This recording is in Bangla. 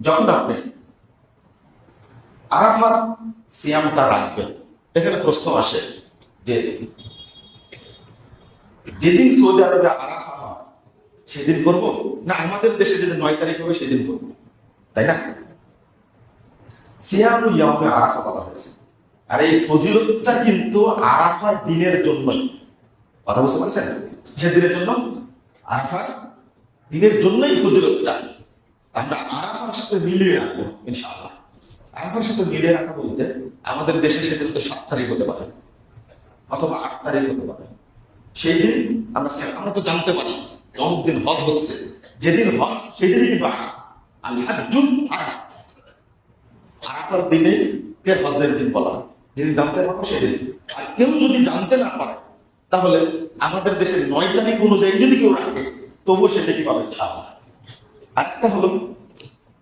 যখন আপনি আরাফাত সিয়ামটা রাখবেন, এখানে প্রশ্ন আসে যে যেদিন সৌদি আরবে আরাফা হয় সেদিন করব, না আমাদের দেশে যেদিন 9 তারিখ হবে সেদিন করব, তাই না? সিয়ামু ইয়াউমে আরাফা বলা হয়েছে, আর এই ফজিলতটা কিন্তু আরাফার দিনের জন্যই। কথা বুঝতে পারছেন? কিসের দিনের জন্য? আরাফার দিনের জন্যই ফজিলতটা। আমরা আরাফার সাথে মিলিয়ে রাখবো ইনশাআল্লাহ। আরাফার সাথে মিলিয়ে রাখা বলতে আমাদের দেশে সেদিন তো 7 তারিখ হতে পারে অথবা 8 তারিখ হতে পারে। সেই দিন আমরা তো জানতে পারি অমুক দিন হজ হচ্ছে, যেদিন হজ সেদিনই কিন্তু আরাফা। আল হাজ্জুল আরাফা, আরাফার দিনে কে হজের দিন বলা হয়, যেদিন জানতে পারবো সেদিন। আর কেউ যদি জানতে না পারে তাহলে আমাদের দেশের 9 তারিখ অনুযায়ী যদি কেউ রাখে তবুও সেটা কি পাবে? ইনশাআল্লাহ। আরেকটা হলো